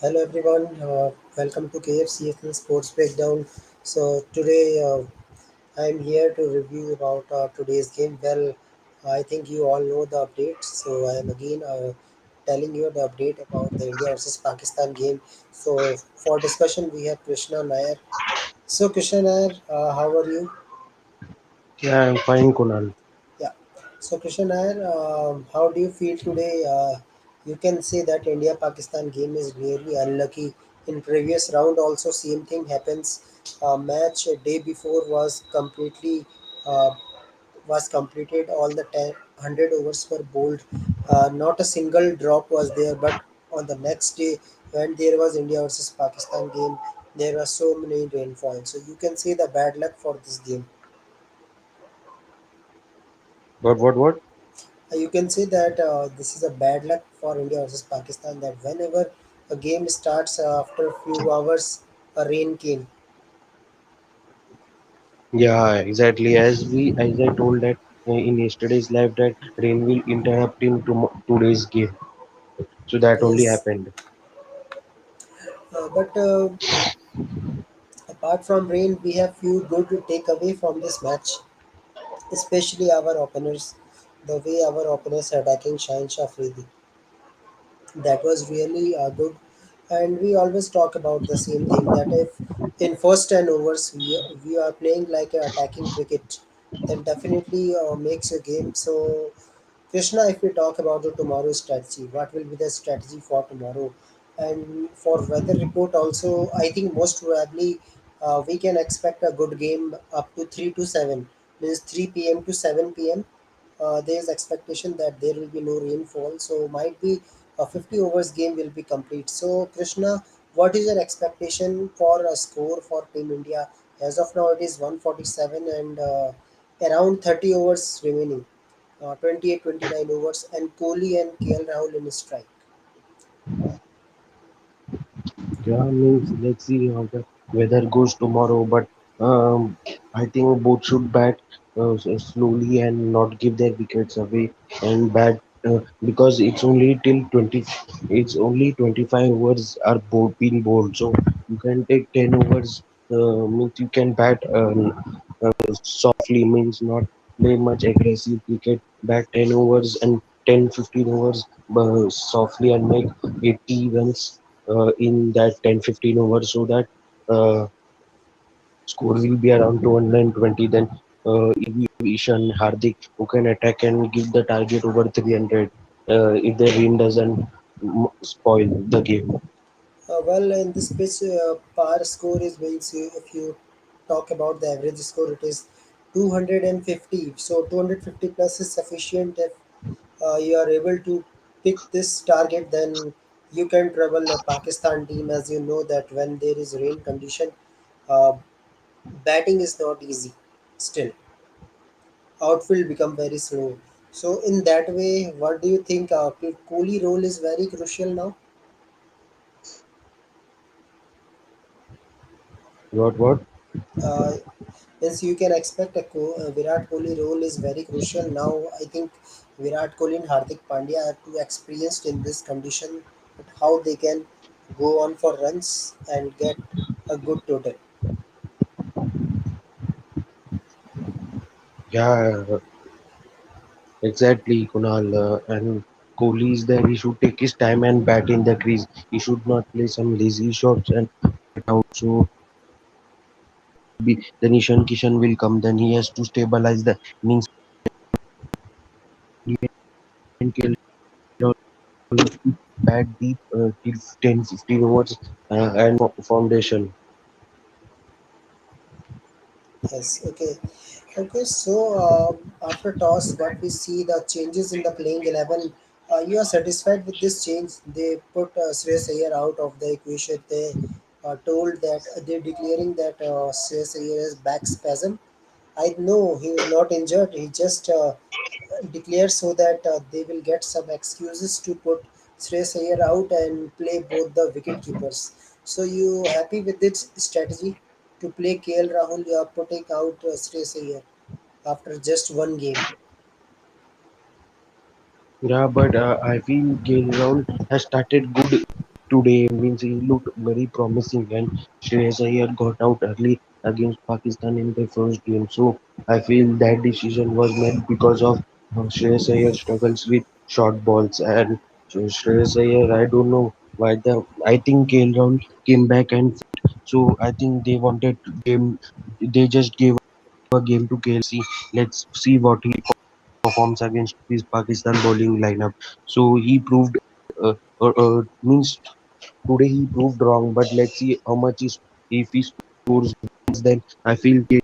Hello everyone, welcome to KFCS Sports Breakdown. So today I'm here to review about today's game. Well, I think you all know the update, so I am again telling you the update about the India versus Pakistan game. So for discussion, we have Krishna Nair. So Krishna Nair, how are you? Yeah, I'm fine, Kunal. Yeah. So Krishna Nair, how do you feel today? You can say that India-Pakistan game is really unlucky. In previous round, also same thing happens. Match a day before uh, was completed. All the 100 overs were bowled. Not a single drop was there. But on the next day, when there was India versus Pakistan game, there were so many rainfall. So you can say the bad luck for this game. What? You can say that this is a bad luck for India versus Pakistan. That whenever a game starts after a few hours, a rain came. Yeah, exactly. As I told that in yesterday's live that rain will interrupt in today's game. So that only Yes, happened. but apart from rain, we have few good to take away from this match, especially our openers. The way our openers are attacking Shine Shafridi. That was really good, and we always talk about the same thing that if in first 10 overs we are playing like a attacking cricket, then definitely makes a game. So Krishna, if we talk about the tomorrow strategy, what will be the strategy for tomorrow? And for weather report also, I think most probably we can expect a good game up to 3 to 7, means 3 p.m. to 7 p.m. There is expectation that there will be no rainfall, so might be a 50 overs game will be complete. So Krishna, what is your expectation for a score for Team India? As of now, it is 147 and around 30 overs remaining. 28-29 overs, and Kohli and KL Rahul in strike. Yeah, means let's see how the weather goes tomorrow. But I think both should bat slowly and not give their wickets away and bat because it's only 25 overs are being bowled. So you can take 10 overs. Means you can bat softly. Means not play much aggressive cricket. Bat 10 overs and 10-15 overs softly and make 80 runs in that 10-15 overs so that uh, score will be around 220. Then if we have Ishan Hardik who can attack and give the target over 300 if the rain doesn't spoil the game. Well, in this pitch, par score is means if you talk about the average score, it is 250. So 250 plus is sufficient if you are able to pick this target. Then you can trouble a Pakistan team, as you know that when there is rain condition, uh, batting is not easy. Still, outfield become very slow. So in that way, what do you think? Kohli role is very crucial now. What? Uh, Yes, you can expect a Virat Kohli role is very crucial now. I think Virat Kohli and Hardik Pandya are too experienced in this condition, but how they can go on for runs and get a good total. Yeah, exactly, Kunal. And Kohli is there. He should take his time and bat in the crease. He should not play some lazy shots and out. So then Ishan Kishan will come. Then he has to stabilize the innings and kill bat deep till 10-15 overs and foundation. Yes, okay. Okay, so after toss, what we see the changes in the playing 11. You are satisfied with this change? They put Shreyas Iyer out of the equation. They told that they're declaring that Shreyas Iyer has back spasm. I know he was not injured. He just declared so that they will get some excuses to put Shreyas Iyer out and play both the wicket keepers. So you happy with this strategy to play KL Rahul? You are putting out Shreyas Iyer after just one game. Yeah, but I feel KL Rahul has started good. today means he looked very promising, and Shreyas Iyer got out early against Pakistan in the first game. So I feel that decision was made because of Shreyas Iyer struggles with short balls, and Shreyas Iyer, I don't know why the I think KL Rahul came back, and so I think they wanted game. They just gave a game to KLC. Let's see what he performs against this Pakistan bowling lineup. So he proved means today he proved wrong, but let's see how much is if he scores wins, then I feel he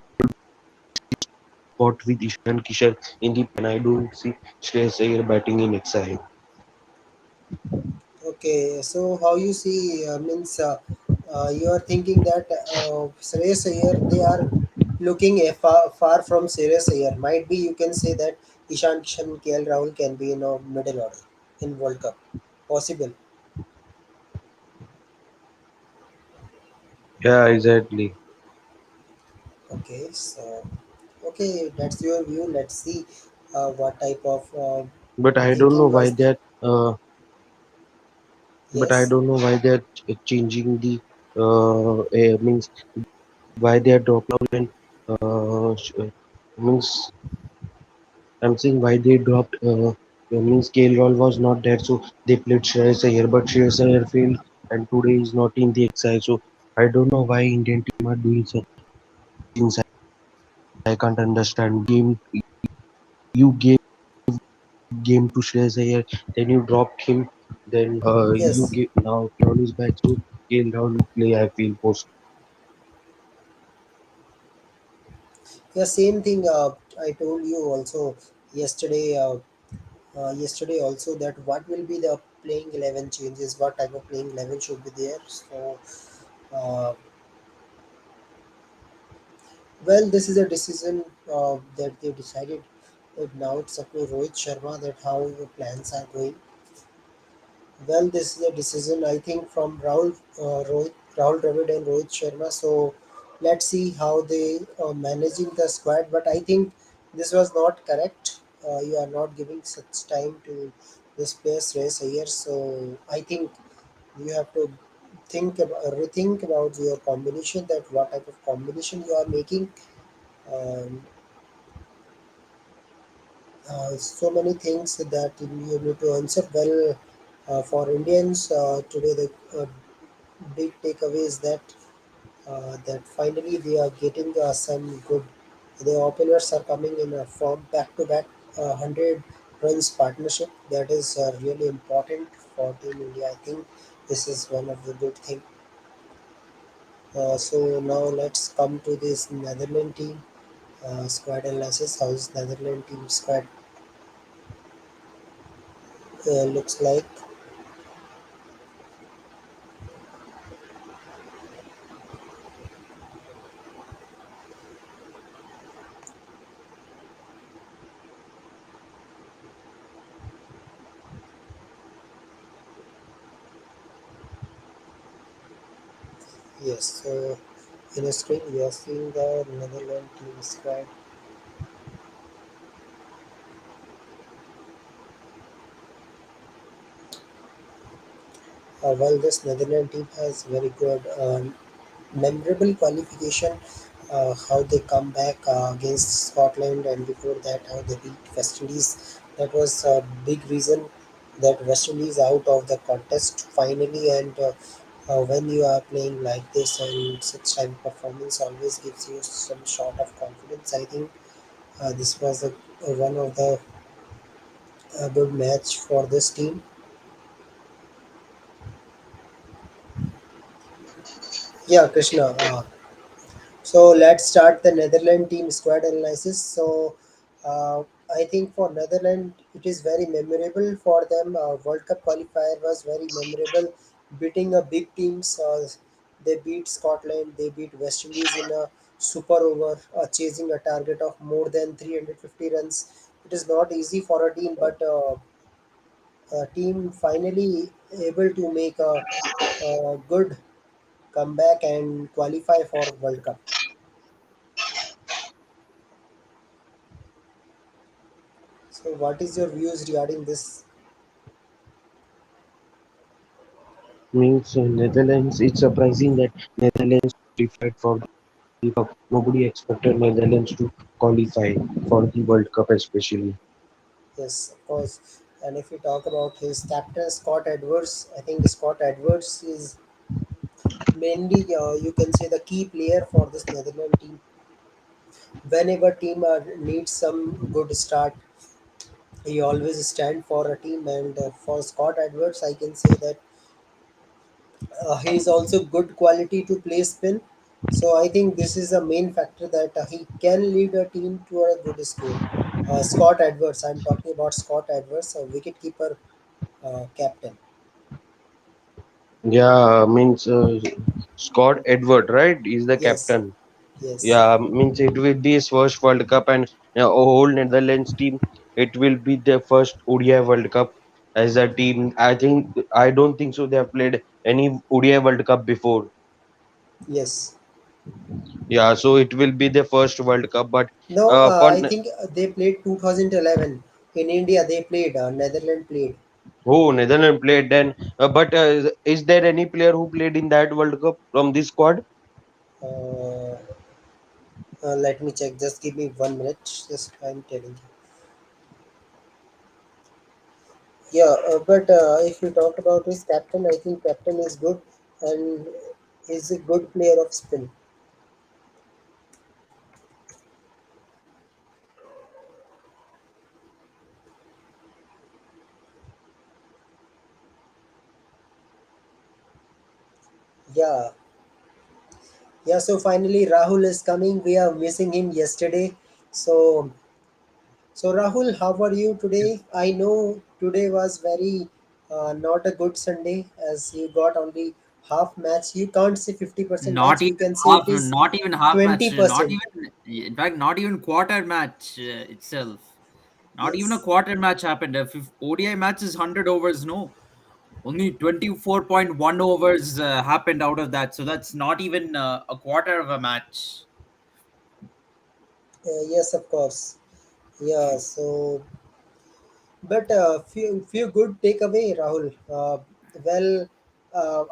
fought with Ishan Kishan in the and I don't see Shreyas Iyer batting in exile. Okay, so how you see means you are thinking that Shreyas Iyer they are looking far from Shreyas Iyer. Might be you can say that Ishan Kishan, KL Rahul can be in a middle order in World Cup. Possible. Yeah, exactly. Okay, so okay, that's your view. Let's see what type of But I don't know thinking why was there. that. But I Yes, don't know why they're changing the means why they are dropping and means I'm saying why they dropped means KL was not there, so they played Shreyas Iyer, but Shreyas Iyer failed, and today is not in the exile. So I don't know why Indian team are doing such things. I can't understand. You gave game to Shreyas Iyer, then you dropped him, then you yes, give now Rahul is back, so KL Rahul will play. I feel post. yeah. Same thing. I told you also yesterday. Yesterday also that what will be the playing 11 changes, what type of playing 11 should be there. So uh, well, this is a decision that they decided. Now it's up to Rohit Sharma that how the plans are going. Well, this is a decision I think from Rahul Dravid and Rohit Sharma. So let's see how they are managing the squad. But I think this was not correct. You are not giving such time to this players race here. So I think you have to rethink about your combination. That what type of combination you are making. Um, so many things that you need to answer. Well, for Indians today, the big takeaway is that finally they are getting some good. The openers are coming in a form back to back 100 runs partnership. That is really important for Team India. I think this is one of the good thing. So now let's come to this Netherlands team squad analysis. How is Netherlands team squad looks like? Yes. So in a screen we are seeing the Netherlands team squad. While this Netherlands team has very good memorable qualification, how they come back against Scotland and before that how they beat West Indies. That was a big reason that West Indies out of the contest finally. And when you are playing like this and such type of performance always gives you some sort of confidence. I think this was one of the good match for this team. Yeah, Krishna. So let's start the Netherlands team squad analysis. So I think for Netherlands it is very memorable for them. World Cup qualifier was very memorable, beating a big teams. They beat Scotland. They beat West Indies in a super over, chasing a target of more than 350 runs. It is not easy for a team, but a team finally able to make a good comeback and qualify for World Cup. So, what is your views regarding this? Means Netherlands. It's surprising that Netherlands qualified for the World Cup. Nobody expected Netherlands to qualify for the World Cup, especially. Yes, of course. And if we talk about his captain Scott Edwards, I think Scott Edwards is mainly you can say the key player for this Netherlands team. Whenever team needs some good start, he always stand for a team. And for Scott Edwards, I can say that he is also good quality to play spin. So I think this is a main factor that he can lead a team to a good score. Scott Edwards, I'm talking about Scott Edwards, a wicketkeeper captain. Yeah, means Scott Edward, right? Is the Yes, captain. yes, Yeah, means it will be his first World Cup, and a whole Netherlands team. It will be their first ODI World Cup as a team. I don't think so. They have played any ODI World Cup before. yes. Yeah, so it will be their first World Cup. But No, for I think they played 2011 in India. They played Netherlands played. oh, Netherlands played then. But is there any player who played in that World Cup from this squad? Uh, Let me check. Just give me 1 minute. Just I'm telling you. Yeah, but if you talk about his captain, I think captain is good and is a good player of spin. Yeah, yeah. So finally, Rahul is coming. We are missing him yesterday. So, so Rahul, how are you today? I know today was very not a good Sunday as you got only half match. You can't say 50% Not match. even You can say half, it is not even half match, not 20%. even, in fact, not even quarter match itself. Not even a Yes. quarter match happened. If ODI match is 100 overs, no. Only 24.1 overs happened out of that. So that's not even a quarter of a match. Yes, of course. Yeah. So but few good takeaway, Rahul. Well,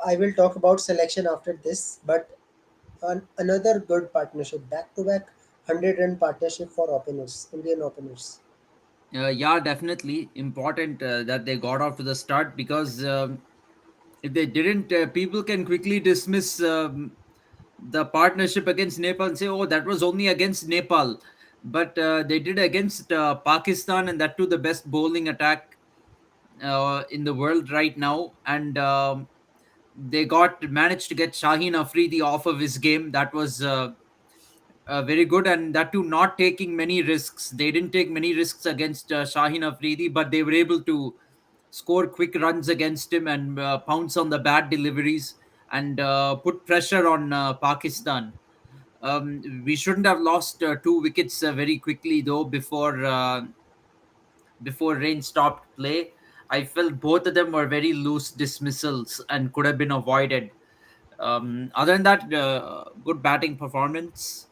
I will talk about selection after this. But another good partnership, back to back 100-run partnership for openers, Indian openers. Yeah, definitely important that they got off to the start because if they didn't, people can quickly dismiss the partnership against Nepal and say, "Oh, that was only against Nepal," but they did against Pakistan, and that too the best bowling attack in the world right now, and they got managed to get Shaheen Afridi off of his game. That was very good, and that too not taking many risks. They didn't take many risks against Shaheen Afridi, but they were able to score quick runs against him and pounce on the bad deliveries and put pressure on Pakistan. We shouldn't have lost two wickets very quickly though before rain stopped play. I felt both of them were very loose dismissals and could have been avoided. Other than that, good batting performance,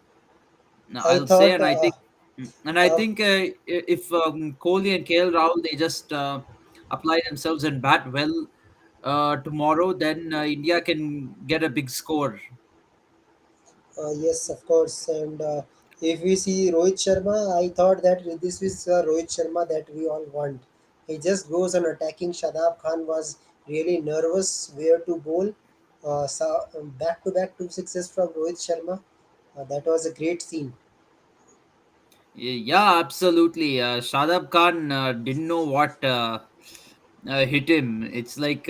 I I'll say, thought and I think, uh, if Kohli and KL Rahul they just apply themselves and bat well tomorrow, then India can get a big score. yes, of course. And if we see Rohit Sharma, I thought that this is Rohit Sharma that we all want. He just goes on attacking. Shadab Khan was really nervous where to bowl. Back to back two sixes from Rohit Sharma. That was a great scene. Yeah, absolutely. Shadab Khan didn't know what hit him. It's like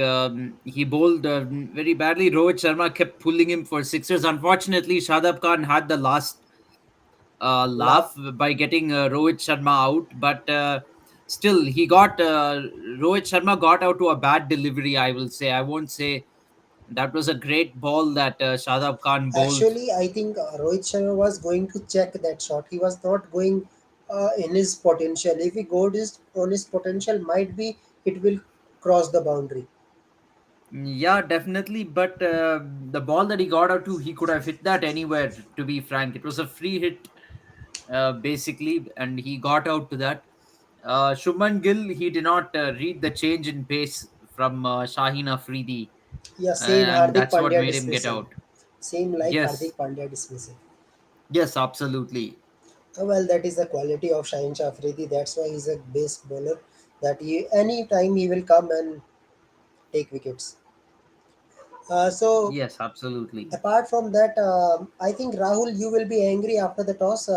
he bowled very badly. Rohit Sharma kept pulling him for sixers. Unfortunately, Shadab Khan had the last La- laugh by getting Rohit Sharma out, but still, he got Rohit Sharma got out to a bad delivery. I will say. I won't say that was a great ball that Shadab Khan bowled. Actually, I think Rohit Sharma was going to check that shot. He was not going in his potential. If he goes on his potential, might be it will cross the boundary. Yeah, definitely. But the ball that he got out to, he could have hit that anywhere. To be frank, it was a free hit, basically, and he got out to that. Shubman Gill, he did not read the change in pace from Shaheen Afridi. Yeah, same and Hardik that's what Pandya made him get dismissal. out. Same like Yes, Hardik Pandya dismissal. yes, absolutely. Well, that is the quality of Shaheen Shah Afridi. That's why he's a best bowler. That he any time he will come and take wickets. So Yes, absolutely. apart from that, I think Rahul, you will be angry after the toss.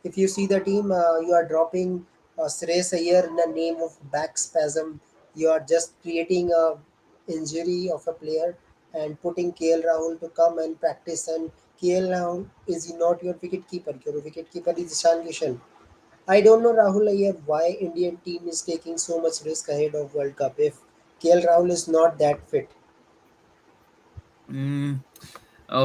If you see the team, you are dropping Shreyas Iyer in the name of back spasm. You are just creating a injury of a player and putting KL Rahul to come and practice. And KL Rahul is not your wicket keeper. Your wicket keeper is Ishan Kishan. I don't know Rahul Iyer why Indian team is taking so much risk ahead of World Cup if KL Rahul is not that fit. Mm,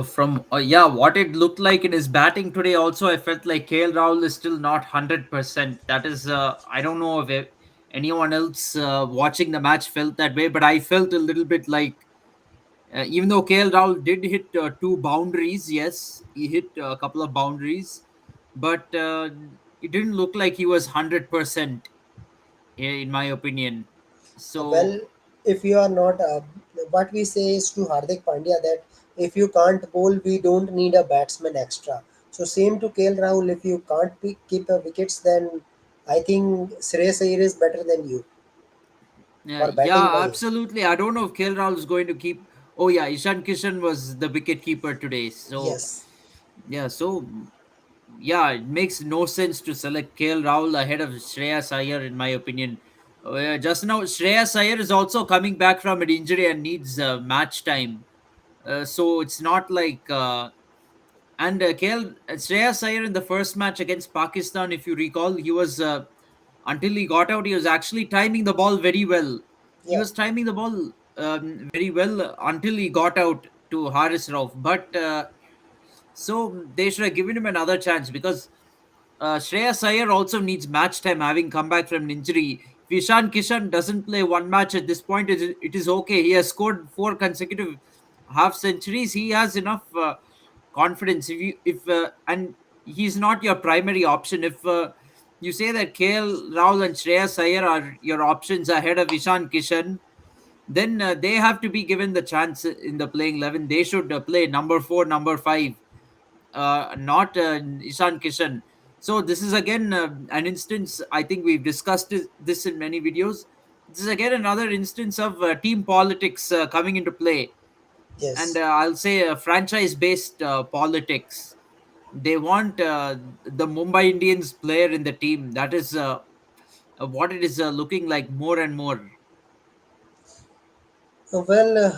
from yeah, what it looked like in his batting today, also I felt like KL Rahul is still not 100%. That is, I don't know if anyone else watching the match felt that way, but I felt a little bit like, even though KL Rahul did hit two boundaries, yes, he hit a couple of boundaries, but it didn't look like he was 100%, in my opinion. Well, So if you are not, what we say is to Hardik Pandya that if you can't bowl, we don't need a batsman extra. So same to KL Rahul. If you can't keep the wickets, then I think Shreyas Iyer is better than you for batting yeah, wise. absolutely. I don't know if KL Rahul is going to keep. Oh yeah, Ishan Kishan was the wicket keeper today. So Yes. yeah, so yeah, it makes no sense to select KL Rahul ahead of Shreyas Iyer, in my opinion. Just now, Shreyas Iyer is also coming back from an injury and needs match time. So it's not like and KL Shreyas Iyer in the first match against Pakistan, if you recall, he was until he got out, he was actually timing the ball very well. He Yeah. was timing the ball very well until he got out to Haris Rauf. But so they should have given him another chance because Shreyas Iyer also needs match time, having come back from an injury. If Ishan Kishan doesn't play one match at this point, it is okay. He has scored four consecutive half centuries. He has enough confidence. And he's not your primary option. If you say that KL Rahul and Shreyas Iyer are your options ahead of Ishan Kishan, then they have to be given the chance in the playing 11. They should play number 4, number 5, not Ishan Kishan. So this is again an instance. I think we've discussed this in many videos. This is again another instance of team politics coming into play, and Yes. I'll say franchise-based politics. They want the Mumbai Indians player in the team. That is what it is looking like more and more. Well,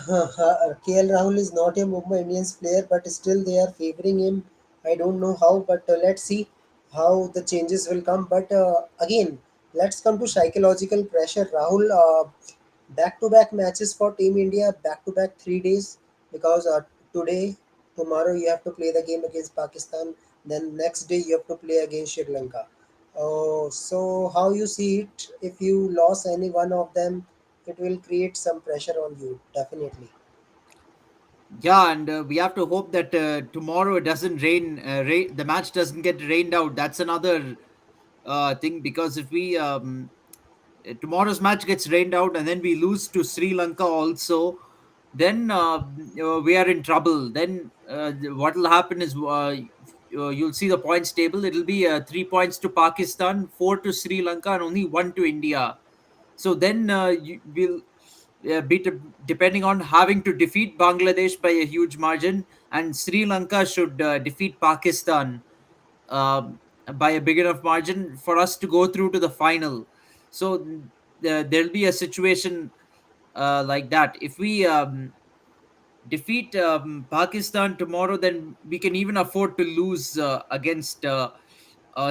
KL Rahul is not a Mumbai Indians player, but still they are favoring him. I don't know how, but let's see how the changes will come. But again, let's come to psychological pressure. Rahul, back-to-back matches for Team India, back-to-back 3 days, because today, tomorrow you have to play the game against Pakistan. Then next day you have to play against Sri Lanka. Oh, so how you see it? If you lost any one of them, it will create some pressure on you, definitely. Yeah, and we have to hope that tomorrow it doesn't rain. The match doesn't get rained out. That's another thing, because if we tomorrow's match gets rained out and then we lose to Sri Lanka also, then we are in trouble. Then what will happen is you'll see the points table. It'll be 3 points to Pakistan, four to Sri Lanka, and only one to India. So then you will depending on having to defeat Bangladesh by a huge margin, and Sri Lanka should defeat Pakistan um, by a big enough margin for us to go through to the final. So there'll be a situation like that. If we defeat Pakistan tomorrow, then we can even afford to lose against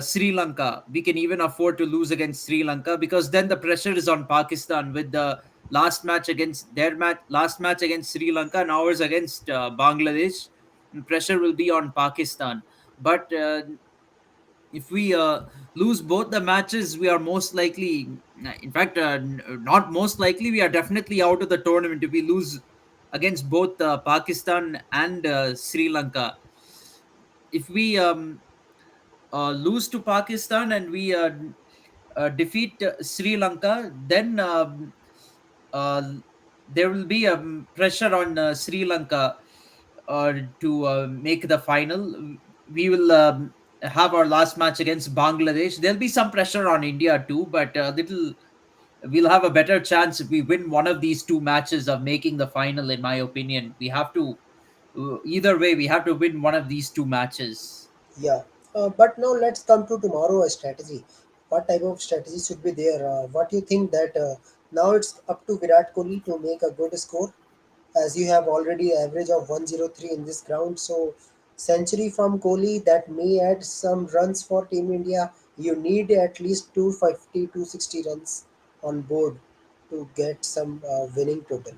Sri Lanka. We can even afford to lose against Sri Lanka, because then the pressure is on Pakistan with the last match against Sri Lanka and ours against Bangladesh. And pressure will be on Pakistan. But if we lose both the matches, we are most likely, in fact, not most likely, we are definitely out of the tournament if we lose against both Pakistan and Sri Lanka. If we lose to Pakistan and we defeat Sri Lanka, then uh, there will be pressure on Sri Lanka to make the final. We will have our last match against Bangladesh. There'll be some pressure on India too, but little we'll have a better chance if we win one of these two matches of making the final. In my opinion, we have to either way we have to win one of these two matches. Yeah, but now let's come to tomorrow a strategy. What type of strategy should be there? What do you think that now it's up to Virat Kohli to make a good score, as you have already average of 103 in this ground. So century from Kohli that may add some runs for Team India. You need at least 250, 260 runs on board to get some winning total.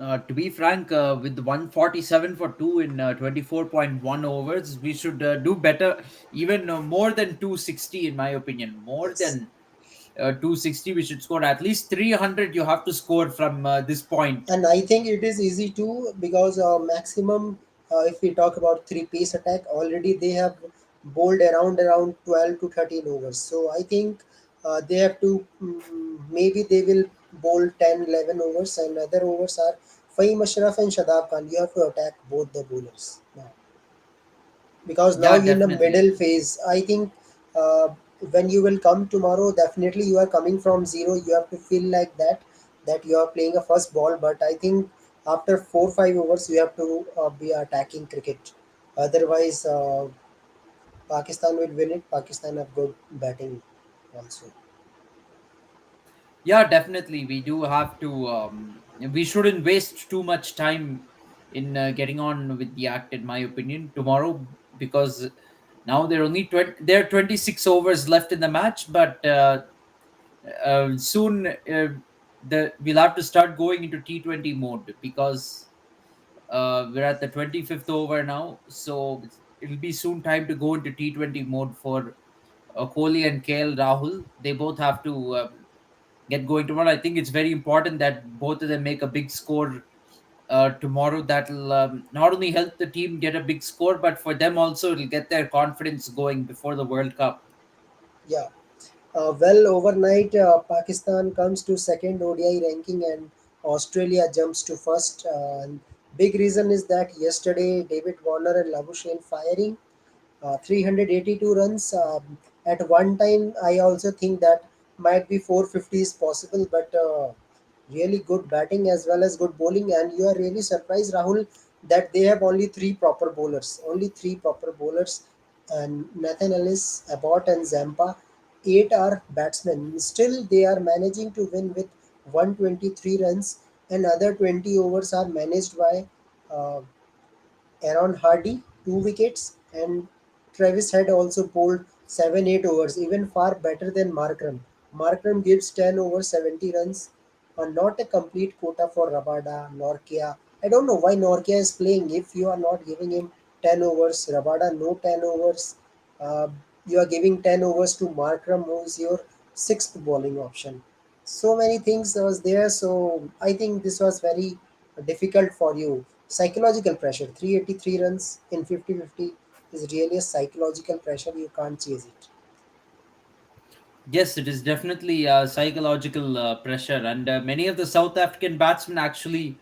To be frank, with 147 for 2 in 24.1 overs, we should do better, even more than 260, in my opinion. More Yes. than 260, we should score at least 300. You have to score from this point. And I think it is easy too because maximum, if we talk about three pace attack, already they have bowled around 12 to 13 overs. So I think they have to maybe they will bowl 10 11 overs, and other overs are Fahim Ashraf and Shadab Khan. You have to attack both the bowlers now because now Yeah, you're in the definitely. middle phase. I think when you will come tomorrow, definitely you are coming from zero. You have to feel like that you are playing a first ball. But I think after 4 5 overs, you have to be attacking cricket. Otherwise, Pakistan will win it. Pakistan have good batting also. Yeah, definitely. We do have to. We shouldn't waste too much time in getting on with the act, in my opinion, tomorrow, because now there are only 20, there are 26 overs left in the match, but soon we'll have to start going into T20 mode because we're at the 25th over now, so it'll be soon time to go into T20 mode for Kohli and KL Rahul. They both have to get going tomorrow. I think it's very important that both of them make a big score tomorrow. That'll not only help the team get a big score, but for them also it'll get their confidence going before the World Cup. Yeah. Well, overnight, Pakistan comes to second ODI ranking and Australia jumps to first. And big reason is that yesterday David Warner and Labuschagne firing 382 runs. At one time, I also think that might be 450 is possible, but really good batting as well as good bowling. And you are really surprised, Rahul, that they have only three proper bowlers. Only three proper bowlers, and Nathan Ellis, Abbott, and Zampa. Eight are batsmen. Still, they are managing to win with 123 runs, and other 20 overs are managed by uh, Aaron Hardy, 2 wickets, and Travis Head also bowled 7 8 overs, even far better than Markram. Markram gives 10 overs 70 runs, not a complete quota for Rabada, Norkia. I don't know why Norkia is playing if you are not giving him 10 overs. Rabada, no 10 overs. Uh, you are giving 10 overs to Markram, who is your sixth bowling option. So many things was there, so I think this was very difficult for you. Psychological pressure, 383 runs in 50-50 is really a psychological pressure, you can't chase it. Yes, it is definitely psychological pressure, and many of the South African batsmen actually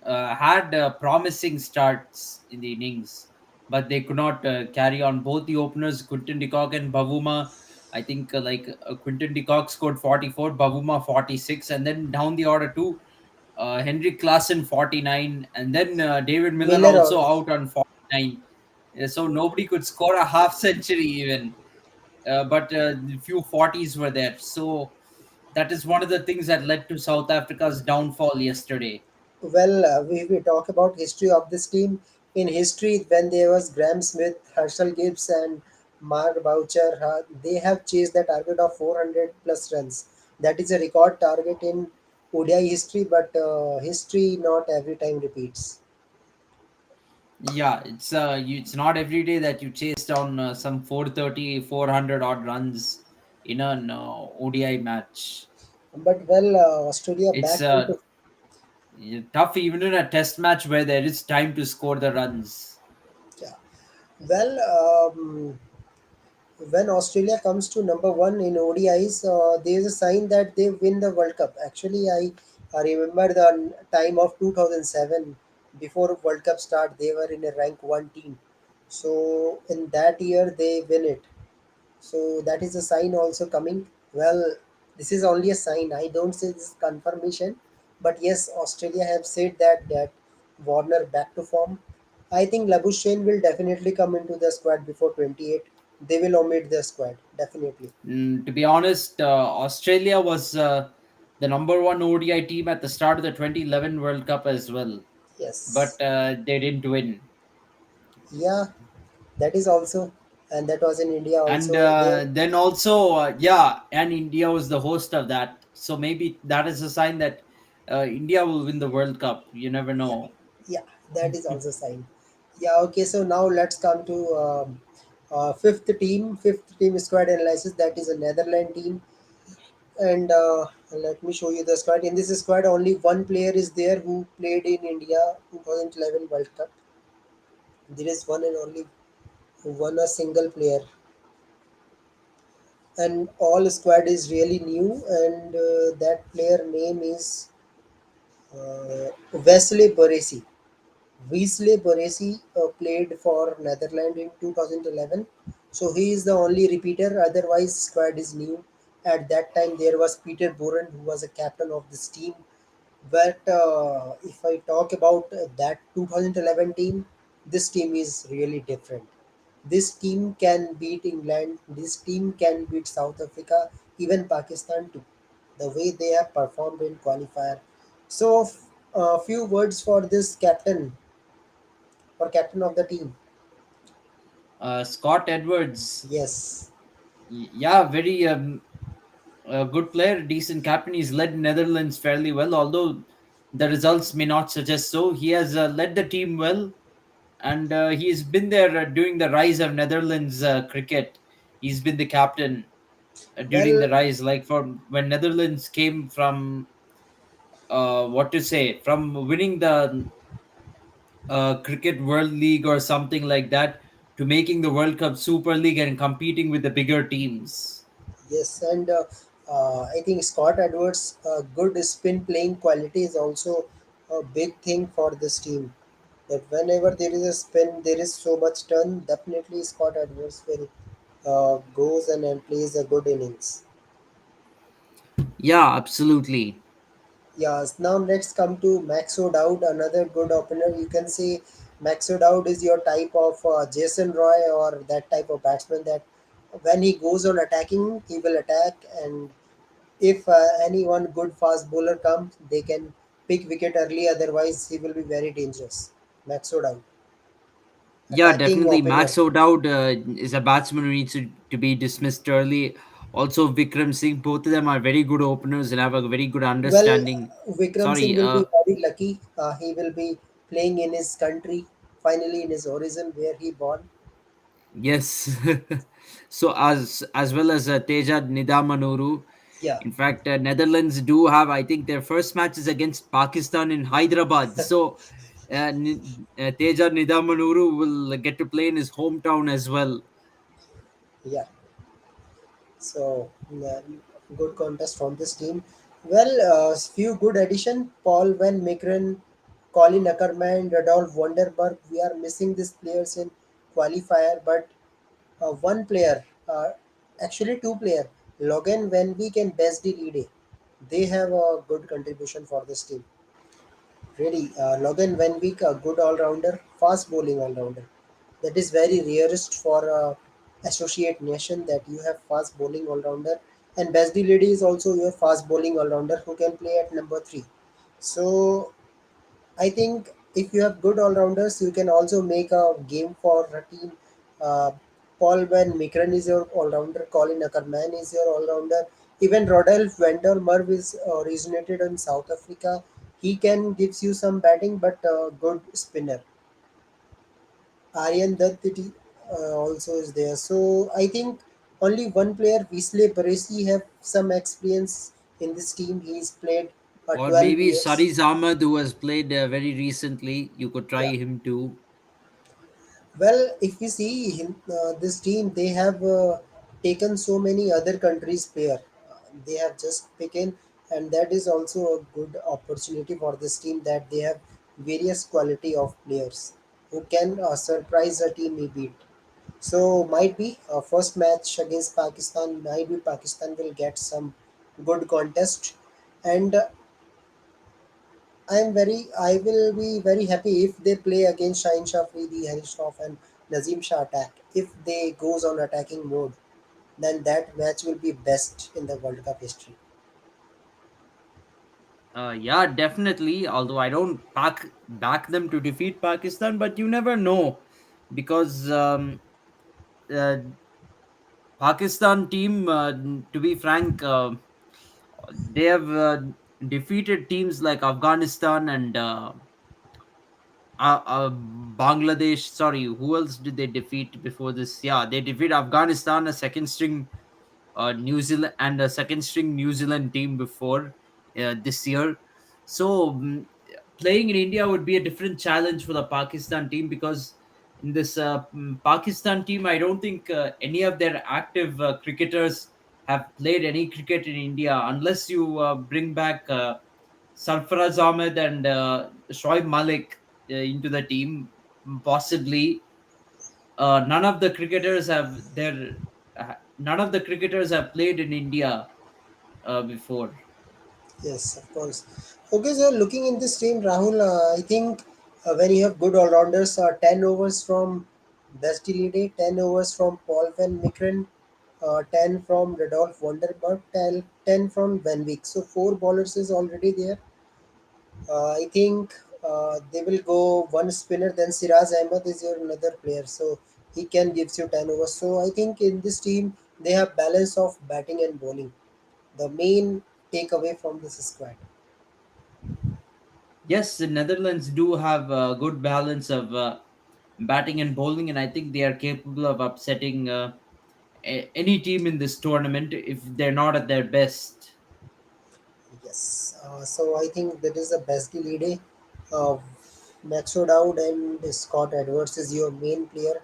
had promising starts in the innings, but they could not carry on. Both the openers, Quinton de Kock and Bavuma, I think Quinton de Kock scored 44, Bavuma 46, and then down the order too, Henrik Klassen 49, and then David Miller Miller also or out on 49. So nobody could score a half century even, but few 40s were there. So that is one of the things that led to South Africa's downfall yesterday. well, we talk about history of this team. In history, when there was Graham Smith, Herschel Gibbs, and Mark Boucher, they have chased the target of 400 plus runs. That is a record target in ODI history, but history not every time repeats. Yeah, it's not every day that you chase down some 430, 400 odd runs in an ODI match. But well, Australia It's back into tough even in a test match where there is time to score the runs. yeah. Well, when Australia comes to number one in ODIs, there is a sign that they win the World Cup. Actually, I I remember the time of 2007, before World Cup start, they were in a rank one team. So in that year they win it. So that is a sign also coming. Well, this is only a sign. I don't say this is confirmation, but yes, Australia have said that Warner back to form. I think Labuschagne will definitely come into the squad before 28. They will omit the squad definitely. To be honest, Australia was the number one ODI team at the start of the 2011 World Cup as well, but Yes, they didn't win. yeah, that is also, and that was in India And also. They then also, yeah, and India was the host of that. So maybe that is a sign that India will win the World Cup. You never yeah, know. yeah, that is also sign. Yeah, okay. So now let's come to fifth team squad analysis. That is a Netherlands team. And let me show you the squad. In this squad, only one player is there who played in India 2011 World Cup. There is one and only one a single player, and all squad is really new. And that player name is Wesley Baresi. Wesley Baresi played for Netherlands in 2011. So he is the only repeater. Otherwise, squad is new. At that time, there was Peter Boren, who was a captain of this team. But if I talk about that 2011 team, this team is really different. This team can beat England. This team can beat South Africa, even Pakistan too. The way they have performed in qualifier. So, a few words for this captain or captain of the team. Scott Edwards, Yes. yeah, very a good player, decent captain. He's led Netherlands fairly well, although the results may not suggest so. He has led the team well, and he's been there during the rise of Netherlands cricket. He's been the captain during Well, the rise, like from when Netherlands came from what to say, from winning the cricket World League or something like that to making the World Cup Super League and competing with the bigger teams. yes, and I think Scott Edwards' good spin playing quality is also a big thing for this team. That whenever there is a spin, there is so much turn. Definitely, Scott Edwards will goes and plays a good innings. Yeah, absolutely. Yes. Now let's come to Max O'Dowd, another good opener. You can say Max O'Dowd is your type of Jason Roy or that type of batsman that when he goes on attacking, he will attack, and if anyone good fast bowler comes, they can pick wicket early. Otherwise, he will be very dangerous. Max O'Dowd, Yeah, attacking definitely. opener. Max O'Dowd is a batsman who needs to be dismissed early. Also, Vikram Singh, both of them are very good openers and have a very good Well, understanding. Vikram Singh Sorry, will be very lucky. He will be playing in his country, finally in his origin where he born. yes. So as well as Teja Nidamanuru. Yeah, In fact, Netherlands do have, I think, their first match is against Pakistan in Hyderabad. So Teja Nidamanuru will get to play in his hometown as well. yeah. So good contest from this team. Well, few good addition. Paul Van Meekeren, Colin Ackerman, Radolf Wonderberg. We are missing these players in qualifier, but one player, actually two player, Logan Van Beek and Besdy Lide. They have a good contribution for this team. Really, Logan Van Beek, a good all-rounder, fast bowling all-rounder. That is very rarest for associate nation that you have fast bowling all-rounder. And Besdy Lady is also your fast bowling all-rounder who can play at number three. So I think if you have good all-rounders, you can also make a game for a team. Uh, Paul Van Mikren is your all-rounder. Colin Ackerman is your all-rounder. Even Rodolph Wendell Merv is originated in South Africa. He can gives you some batting, but good spinner. Aryan Dutt also is there. So I think only one player, Wesley Baresi, have some experience in this team. He's played Or 12 maybe years. Sariz Ahmed, who has played very recently. You could try Yeah. him too. Well, if we see this team, they have taken so many other countries' player. They have just taken and that is also a good opportunity for this team that they have various quality of players who can surprise a team he beat. So might be first match against Pakistan. Might be Pakistan will get some good contest, and I will be very happy if they play against Shaheen Shah Afridi, Harish Rauf, and Nazim Shah attack. If they goes on attacking mode, then that match will be best in the World Cup history. Yeah, definitely. Although I don't back them to defeat Pakistan, but you never know because uh, Pakistan team, to be frank, they have defeated teams like Afghanistan and Bangladesh. Sorry, who else did they defeat before this? Yeah, they defeat Afghanistan, a second string New Zealand and a second string New Zealand team before this year. So playing in India would be a different challenge for the Pakistan team because in this Pakistan team, I don't think any of their active cricketers have played any cricket in India unless you bring back Sarfaraz Ahmed and Shoaib Malik into the team. Possibly, none of the cricketers have played in India before. Yes, of course. Okay, so looking in this team, Rahul, I think when you have good all-rounders, 10 overs from Bastille, 10 overs from Paul Van Mikren, 10 from Rodolph Wonderberg, 10 from Van Beek. So 4 bowlers is already there. I think they will go one spinner, then Siraj Ahmed is your another player. So he can gives you 10 overs. So I think in this team, they have balance of batting and bowling. The main takeaway from this squad. Yes, the Netherlands do have a good balance of batting and bowling, and I think they are capable of upsetting any team in this tournament if they're not at their best. Yes. So I think that is the best lead. Uh, Maxwell Dowd and Scott Edwards is your main player.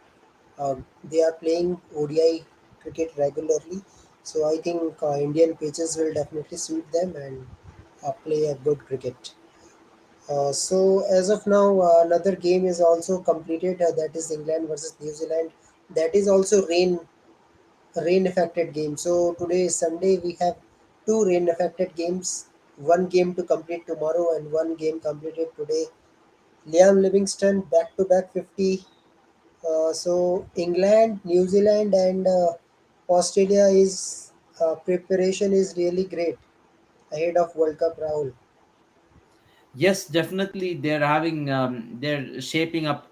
They are playing ODI cricket regularly. So I think Indian pitches will definitely suit them and play a good cricket. So as of now, another game is also completed. That is England versus New Zealand. That is also rain affected game. So today is Sunday. We have two rain affected games. One game to complete tomorrow and one game completed today. Liam Livingston back to back 50. So England, New Zealand, and Australia is preparation is really great ahead of World Cup, Rahul. Yes, definitely they're shaping up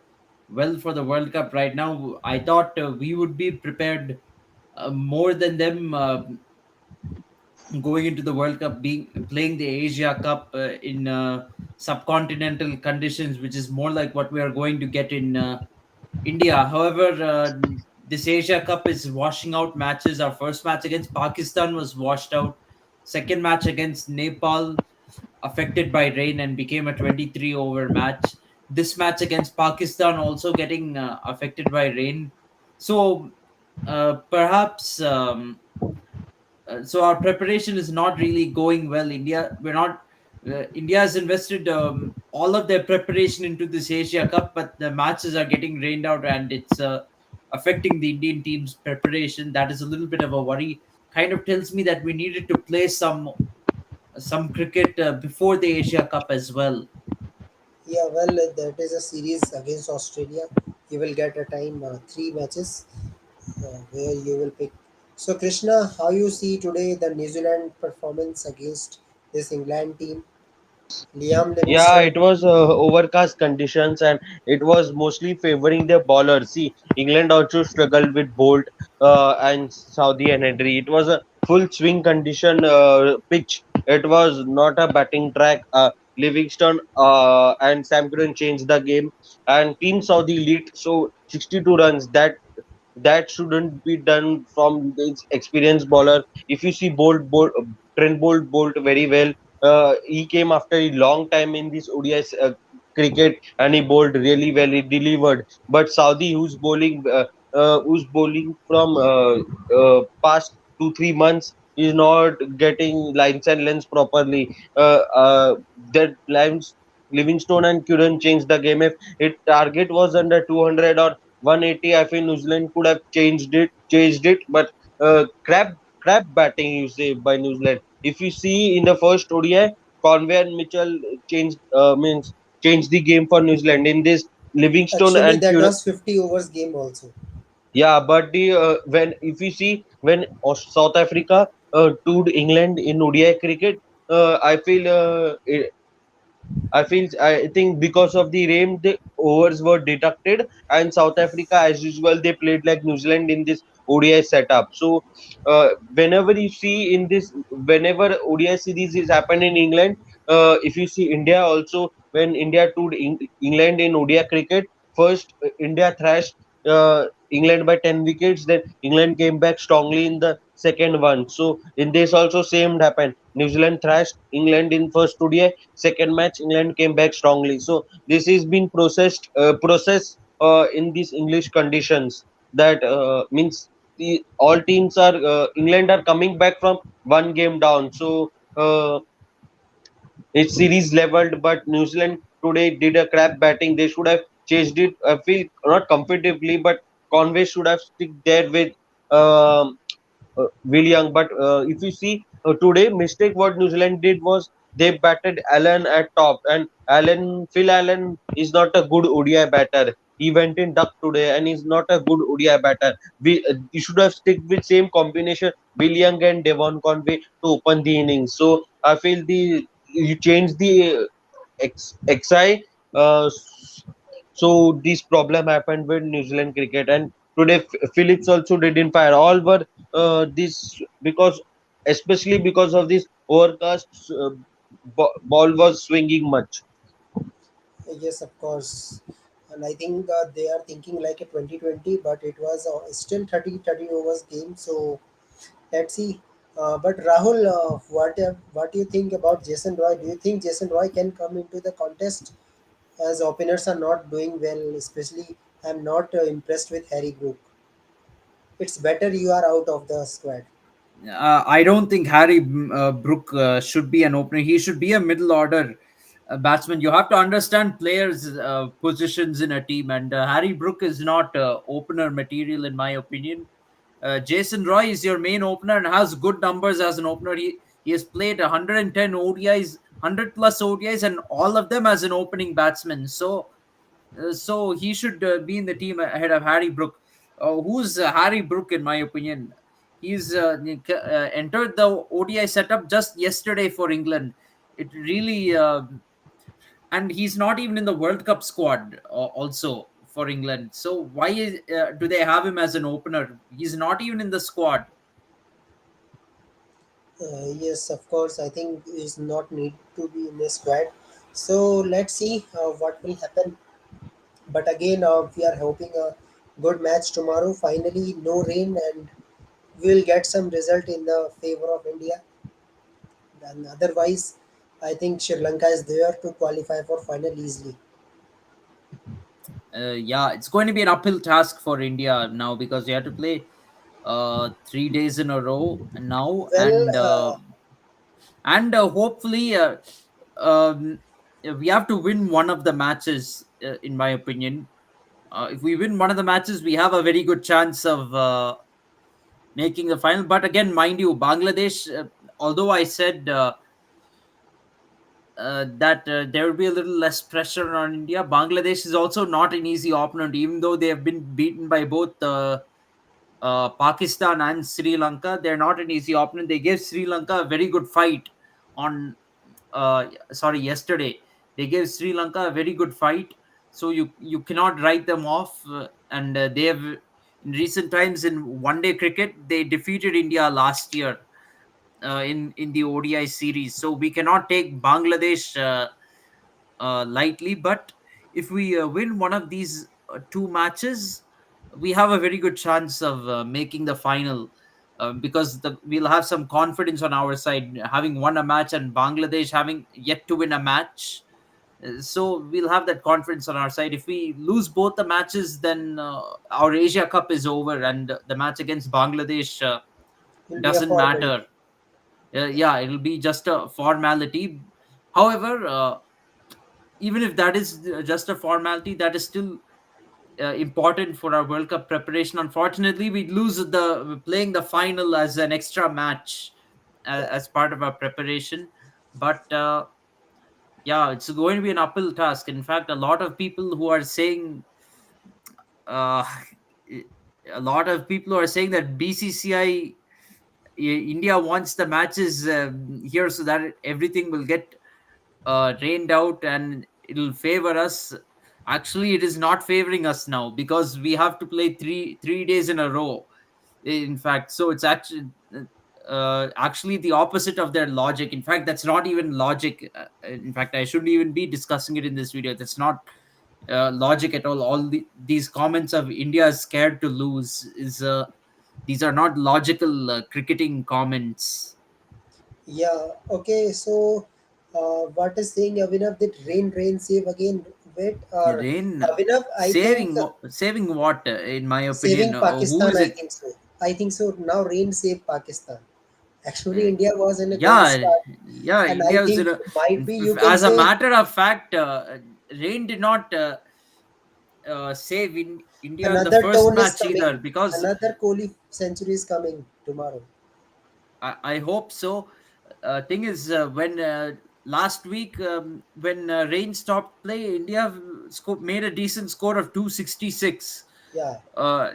well for the World Cup right now. I thought we would be prepared more than them going into the World Cup, being playing the Asia Cup in subcontinental conditions, which is more like what we are going to get in India. However, this Asia Cup is washing out matches. Our first match against Pakistan was washed out. Second match against Nepal affected by rain and became a 23 over match. This match against Pakistan also getting affected by rain. So perhaps so our preparation is not really going well. We're not India has invested all of their preparation into this Asia Cup, but the matches are getting rained out and it's affecting the Indian team's preparation. That is a little bit of a worry. Kind of tells me that we needed to play some cricket before the Asia Cup as well. Yeah, well, that is a series against Australia. You will get a time 3 matches where you will pick. So, Krishna, how you see today the New Zealand performance against this England team? Liam Yeah, Livingston. it was overcast conditions and it was mostly favoring the bowlers. See, England also struggled with Bolt and Saudi and Henry. It was a full swing condition pitch. It was not a batting track. Livingston and Sam Curran changed the game, and Team Saudi lead so 62 runs. That shouldn't be done from this experienced bowler. If you see Trent Bolt very well. He came after a long time in this ODI cricket and he bowled really well. He delivered. But Saudi, who's bowling from past 2 3 months. is not getting lines and lengths properly. That lines Livingstone and couldn't change the game. If it target was under 200 or 180, I feel New Zealand could have changed it. But crap batting, you say, by New Zealand. If you see in the first ODI, Conway and Mitchell changed the game for New Zealand. In this, Livingstone Actually, and that Curran. was 50 overs game also. Yeah, but the when if you see when South Africa toured England in ODI cricket, I feel I think because of the rain, the overs were deducted, and South Africa, as usual, they played like New Zealand in this ODI setup. So, whenever you see in this, whenever ODI series is happened in England, if you see India also, when India toured England in ODI cricket, first India thrashed England by 10 wickets, then England came back strongly in the second one. So, in this also same happened. New Zealand thrashed England in first ODI. Second match, England came back strongly. So this is been process in these English conditions. That means all teams are England are coming back from one game down. So it's series leveled, but New Zealand today did a crap batting. They should have chased it. I feel not comfortably, but Conway should have stick there with. Um, Will Young. But if you see today, mistake what New Zealand did was they batted Allen at top, and Phil Allen is not a good ODI batter. He went in duck today, and he's not a good ODI batter. You should have stick with same combination, Will Young and Devon Conway to open the innings. So I feel the you change the XI. Uh, so this problem happened with New Zealand cricket, and today Phillips also didn't fire. All were this because especially because of this overcast ball was swinging much. Yes, of course. And I think they are thinking like a 2020, but it was still 30 overs game. So let's see. But Rahul, what do you think about Jason Roy? Do you think Jason Roy can come into the contest as openers are not doing well? Especially, I'm not impressed with Harry Brook. It's better you are out of the squad. I don't think Harry Brook should be an opener. He should be a middle order batsman. You have to understand players' positions in a team, and Harry Brook is not opener material, in my opinion. Jason Roy is your main opener and has good numbers as an opener. He has played 110 ODIs, 100 plus ODIs, and all of them as an opening batsman. So he should be in the team ahead of Harry Brook. Who's Harry Brook, in my opinion? He's entered the ODI setup just yesterday for England. It really, and he's not even in the World Cup squad also for England. So why do they have him as an opener? He's not even in the squad. Yes, of course. I think is not need to be in a squad. So let's see what will happen. But again, we are hoping a good match tomorrow. Finally, no rain, and we'll get some result in the favor of India. And otherwise, I think Sri Lanka is there to qualify for final easily. Yeah, it's going to be an uphill task for India now because they have to play 3 days in a row now, Well, and hopefully we have to win one of the matches. In my opinion, if we win one of the matches, we have a very good chance of making the final. But again, mind you, Bangladesh. Although I said that there will be a little less pressure on India. Bangladesh is also not an easy opponent, even though they have been beaten by both Pakistan and Sri Lanka. They're not an easy opponent. They gave Sri Lanka a very good fight on, yesterday. They gave Sri Lanka a very good fight, so you cannot write them off. And they have in recent times in one day cricket they defeated India last year in the ODI series. So we cannot take Bangladesh lightly. But if we win one of these two matches, we have a very good chance of making the final. Because we'll have some confidence on our side, having won a match and Bangladesh having yet to win a match. So we'll have that confidence on our side. If we lose both the matches, then our Asia Cup is over, and the match against Bangladesh will be a doesn't formality. matter. Yeah, it'll be just a formality. However, even if that is just a formality, that is still important for our World Cup preparation. Unfortunately, we lose the playing the final as an extra match Yeah, as part of our preparation. But yeah, it's going to be an uphill task. In fact, a lot of people who are saying, uh, a lot of people who are saying that BCCI India wants the matches here so that everything will get rained out and it'll favor us. Actually, it is not favoring us now because we have to play three days in a row. In fact, so it's actually the opposite of their logic. In fact, that's not even logic. In fact, I shouldn't even be discussing it in this video. That's not logic at all. These comments of India is scared to lose is these are not logical cricketing comments. yeah. Okay, so what is saying Avinav that rain save again? Wait, or Rain Avinav, I think saving what? In my opinion, saving who Pakistan. is I it? think so. I think so. Now rain save Pakistan. Actually, India was in a good Yeah, start, yeah. and I India is in think a. might be you can As a say matter of fact, rain did not save in India in the another first tone is match either coming. because Another Kohli century is coming tomorrow. I hope so. Thing is, when last week when rain stopped play, India made a decent score of 266. Yeah,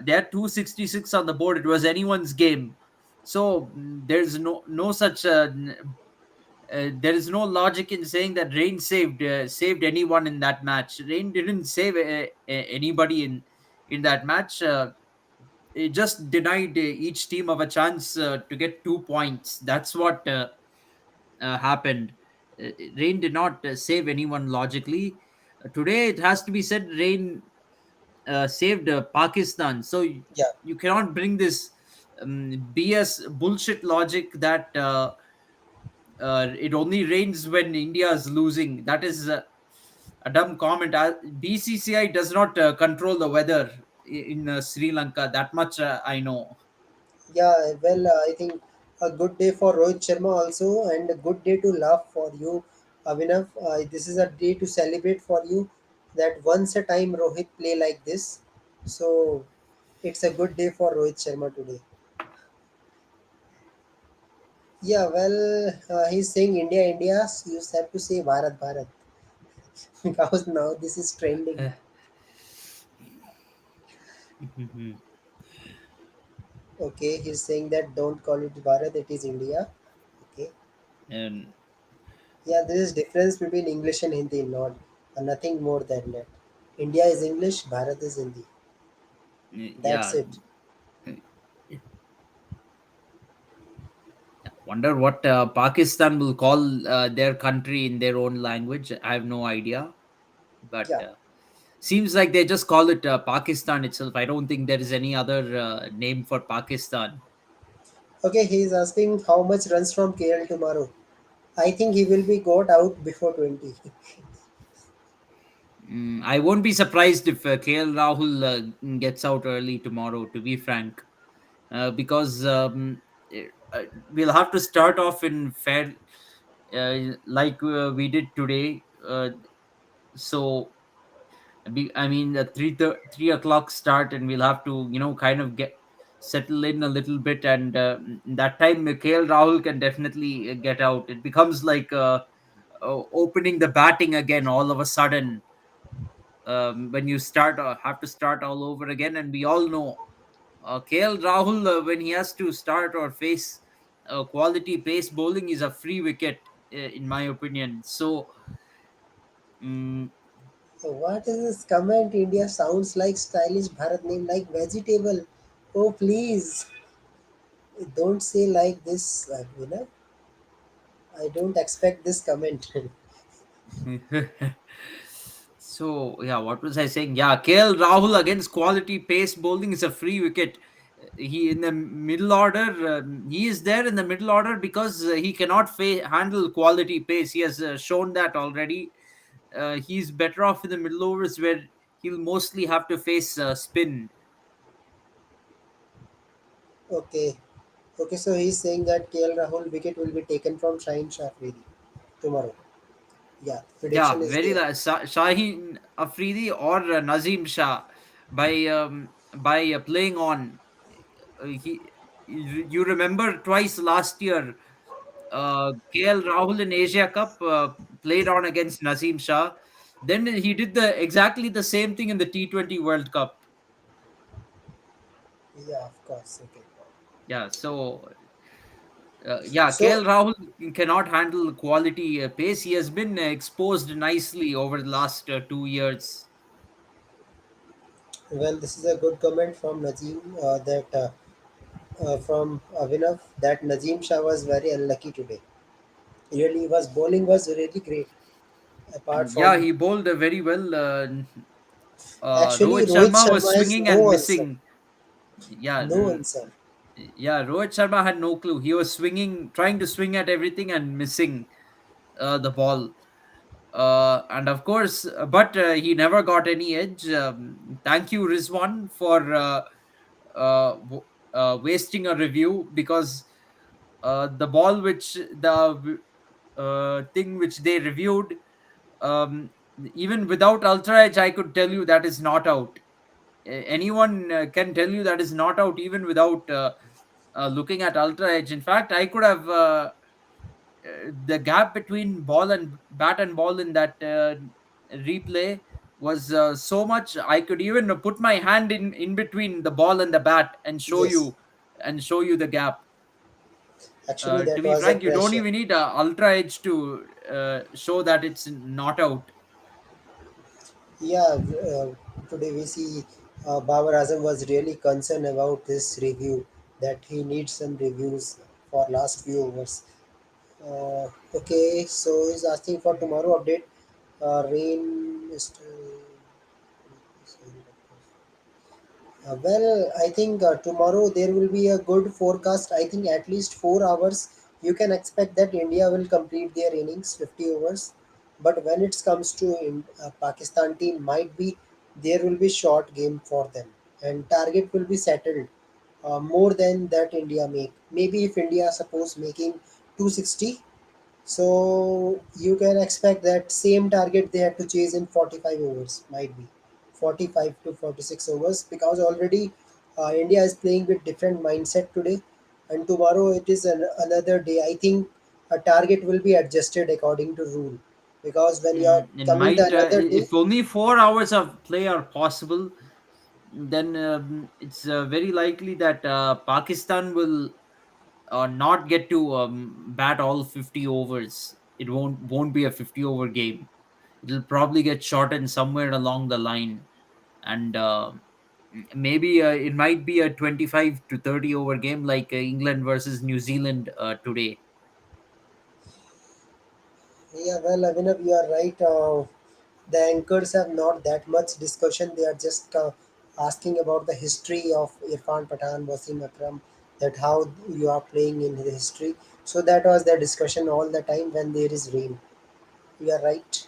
They had 266 on the board. It was anyone's game. So there's no such there is no logic in saying that Rain saved anyone in that match. Rain didn't save anybody in that match. It just denied each team of a chance to get 2 points. That's what happened. Rain did not save anyone logically. Today, it has to be said, Rain saved Pakistan. So yeah, you cannot bring this BS bullshit logic that it only rains when India is losing. That is a dumb comment. BCCI does not control the weather in Sri Lanka. That much I know. yeah. Well, I think a good day for Rohit Sharma also, and a good day to laugh for you, Avinav. This is a day to celebrate for you that once a time Rohit play like this. So it's a good day for Rohit Sharma today. Yeah, well, he's saying India, India. So you have to say Bharat, Bharat because now this is trending. Okay, he's saying that don't call it Bharat, it is India. Okay, And yeah, there is difference between English and Hindi, not nothing more than that. India is English, Bharat is Hindi. That's yeah, it. wonder what Pakistan will call their country in their own language. I have no idea, but Yeah. seems like they just call it Pakistan itself. I don't think there is any other name for Pakistan. Okay, he is asking how much runs from KL tomorrow. I think he will be got out before 20. I won't be surprised if KL Rahul gets out early tomorrow, to be frank, because we'll have to start off in fair, like we did today. So, I mean, 3 o'clock start, and we'll have to, kind of get settle in a little bit. And that time, KL Rahul can definitely get out. It becomes like opening the batting again all of a sudden when you have to start all over again. And we all know KL Rahul, when he has to start or face quality pace bowling, is a free wicket, in my opinion. So, mm, So what is this comment? India sounds like stylish Bharat name like vegetable. Oh please, don't say like this. I don't expect this comment. so yeah, what was I saying? Yeah, KL Rahul against quality pace bowling is a free wicket. He in the middle order. He is there in the middle order because he cannot handle quality pace. He has shown that already. He's better off in the middle overs where he'll mostly have to face spin. Okay. Okay, so he's saying that KL Rahul wicket will be taken from Shaheen Shah Afridi tomorrow. Yeah, Yeah, prediction is very there. Shaheen Afridi or Nazim Shah by playing on. You remember twice last year, KL Rahul in Asia Cup played on against Nazim Shah. Then he did the exactly the same thing in the T20 World Cup. Yeah, of course. Okay. Yeah, so yeah, So, KL Rahul cannot handle quality pace. He has been exposed nicely over the last 2 years. well, this is a good comment from Nazim that from Avinav that Nazim Shah was very unlucky today. Really, was bowling was really great. Apart Yeah, from he bowled very well. actually, Rohit Rohit Sharma was Sharma has swinging no and answer. missing. Yeah, No answer. yeah. Rohit Sharma had no clue. He was swinging, trying to swing at everything and missing the ball. And of course, but he never got any edge. Thank you, Rizwan, for wasting a review because the ball which the thing which they reviewed, um, even without ultra edge, I could tell you that is not out. Anyone can tell you that is not out even without looking at ultra edge. In fact, I could have the gap between ball and bat and ball in that replay was so much. I could even put my hand in between the ball and the bat Yes, and show you the gap. actually, To that be was a frank, you don't pressure. even need a ultra edge to show that it's not out. Yeah, today we see Babar Azam was really concerned about this review that he needs some reviews for last few overs. Okay, so he's asking for tomorrow update. Rain is well, I think tomorrow there will be a good forecast. I think at least 4 hours. You can expect that India will complete their innings, 50 overs. But when it comes to Pakistan team, might be there will be short game for them, and target will be settled more than that India make. Maybe if India suppose making 260, so you can expect that same target they have to chase in 45 overs, might be 45 to 46 overs, because already India is playing with different mindset today, and tomorrow it is another day. I think a target will be adjusted according to rule, because when you are It coming the might, another day, if only 4 hours of play are possible, then it's very likely that Pakistan will not get to bat all 50 overs. It won't be a 50 over game. It'll probably get shortened somewhere along the line, and maybe it might be a 25 to 30 over game like England versus New Zealand today. yeah, well, Avinav, you are right. The anchors have not that much discussion. They are just asking about the history of Irfan Pathan, Wasim Akram, that how you are playing in the history. So that was the discussion all the time when there is rain. You are right.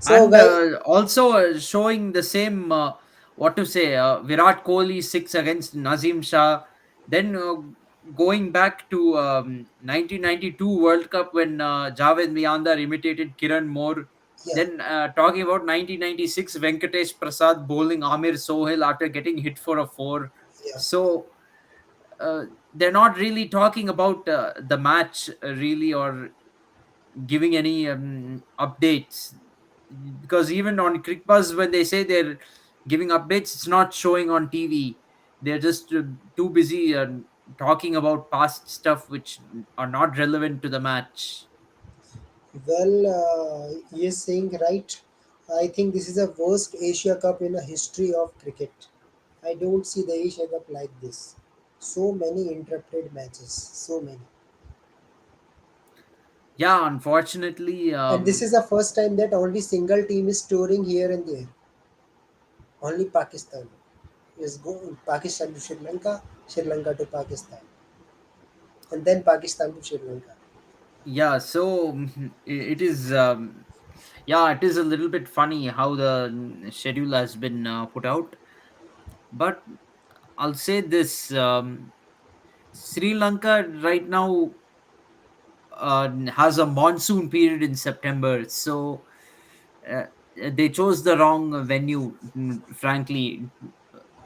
So, And guys, also showing the same what to say, Virat Kohli 6 against Nazim Shah, then going back to 1992 World Cup when Javed Miandar imitated Kiran Moore, yeah, then talking about 1996 Venkatesh Prasad bowling Amir Sohail after getting hit for a 4. yeah. So uh, they're not really talking about the match really, or giving any updates, because even on CricBuzz when they say they're giving updates, it's not showing on TV. They're just too busy talking about past stuff which are not relevant to the match. Well, he is saying right. I think this is the worst Asia Cup in the history of cricket. I don't see the Asia Cup like this. So many interrupted matches. So many. Yeah, unfortunately, And this is the first time that only single team is touring here and there. Only Pakistan is going Pakistan to Sri Lanka to Pakistan, and then Pakistan to Sri Lanka. yeah, so it is yeah, it is a little bit funny how the schedule has been put out, but I'll say this. Sri Lanka right now has a monsoon period in September, so uh, they chose the wrong venue. Frankly,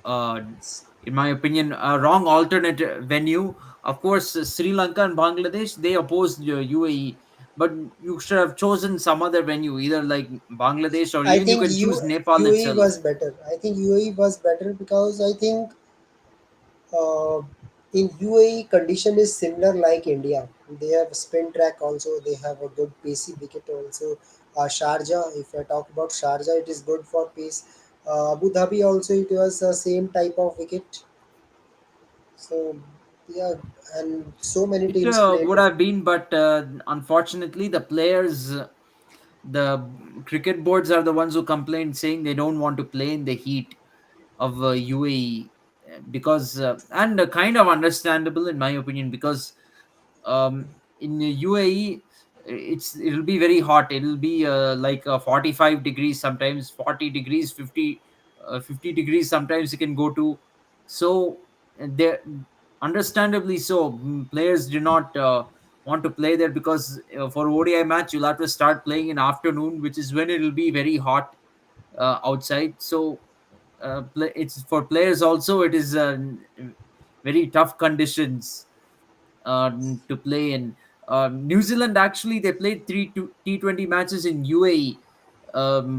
uh, in my opinion, a wrong alternate venue. Of course, Sri Lanka and Bangladesh they opposed UAE, but you should have chosen some other venue, either like Bangladesh or I even you think can choose Nepal UAE itself. was better. I think UAE was better because I think uh, in UAE condition is similar like India. They have spin track also. They have a good pacey wicket also. Sharjah, if I talk about Sharjah, it is good for pace. Abu Dhabi also it was the same type of wicket. So yeah, and so many It teams played. would have been, but unfortunately, the players, the cricket boards are the ones who complained, saying they don't want to play in the heat of UAE because, and kind of understandable in my opinion, because in UAE it'll be very hot. It'll be like 45 degrees sometimes, 40 degrees, 50 degrees sometimes it can go to. So they understandably so players do not want to play there because for ODI match you'll have to start playing in afternoon, which is when it'll be very hot outside. So it's for players also it is very tough conditions to play in. New Zealand actually they played three T20 matches in UAE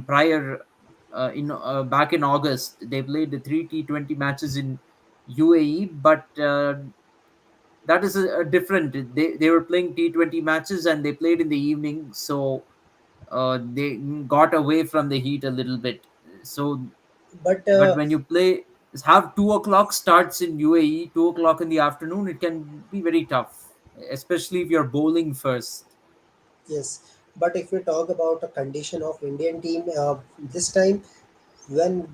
prior in back in August. They played the three T20 matches in UAE, but that is a different. They were playing T20 matches and they played in the evening, so they got away from the heat a little bit. So But but when you play have 2 o'clock starts in UAE, 2 o'clock in the afternoon, it can be very tough, especially if you're bowling first. yes, but if we talk about the condition of Indian team this time when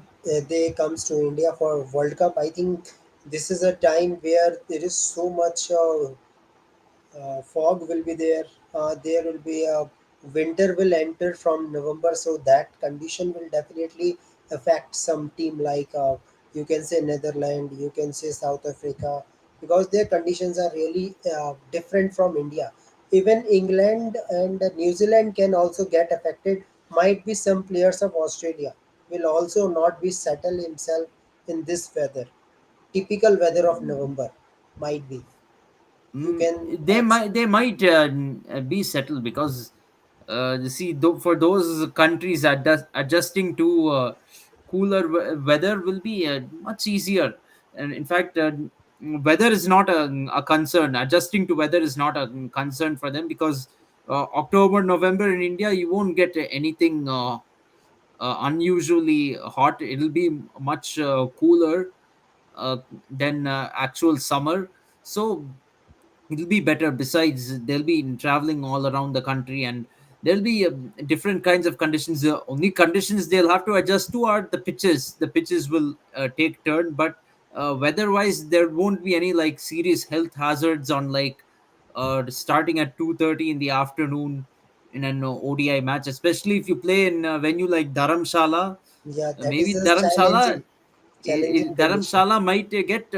they comes to India for World Cup, I think this is a time where there is so much fog will be there. There will be a winter will enter from November, so that condition will definitely affect some team like you can say Netherland, you can say South Africa, because their conditions are really different from India. Even England and New Zealand can also get affected. Might be some players of Australia will also not be settled himself in this weather. Typical weather of November might be. You can They might be settled because you see for those countries adjusting to cooler weather will be much easier, and in fact weather is not a concern. Adjusting to weather is not a concern for them because October November in India you won't get anything unusually hot. It'll be much cooler uh, than actual summer, so it'll be better. Besides they'll be traveling all around the country and there'll be different kinds of conditions. The only conditions they'll have to adjust to are the pitches will take turn, but weather wise there won't be any like serious health hazards on like starting at 2:30 in the afternoon in an ODI match, especially if you play in a venue like Dharamshala. yeah, that is Maybe a challenging condition. Dharamshala might get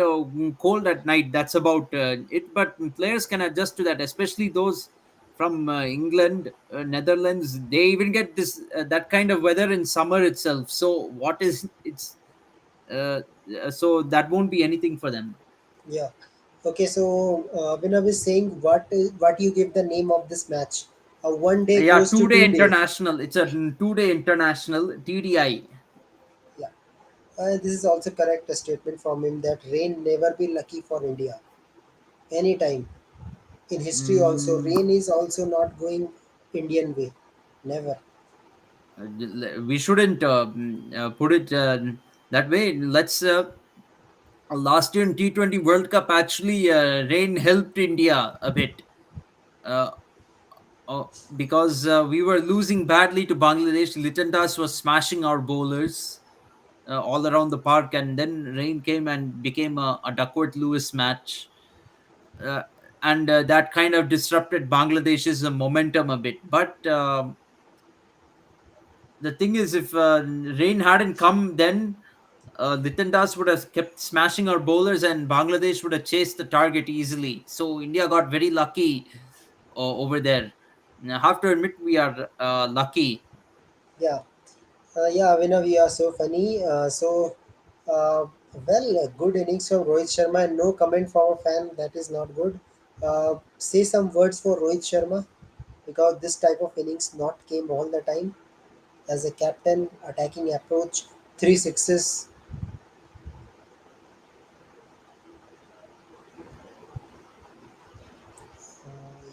cold at night. That's about it. But players can adjust to that, especially those from England, Netherlands. They even get this that kind of weather in summer itself. So what is it's uh, so that won't be anything for them. Yeah. Okay, so when I was saying what you give the name of this match, one day Yeah, goes to 2 day 2 days. international. It's a 2 day international TDI. Yeah, this is also correct statement from him that rain never be lucky for India anytime in history. Also, Mm, rain is also not going Indian way, never. we shouldn't put it that way. Let's last year in T20 World Cup, actually, rain helped India a bit uh, uh, because we were losing badly to Bangladesh. Litandas was smashing our bowlers all around the park, and then rain came and became a Duckworth Lewis match. Uh, and that kind of disrupted Bangladesh's momentum a bit. But the thing is, if rain hadn't come then, Litan Das would have kept smashing our bowlers, and Bangladesh would have chased the target easily. So India got very lucky over there. I have to admit, we are lucky. Yeah. Yeah, Avinav, you are so funny. Uh, well, good innings from Rohit Sharma and no comment from a fan. That is not good. Say some words for Rohit Sharma because this type of innings not came all the time. As a captain, attacking approach, three sixes.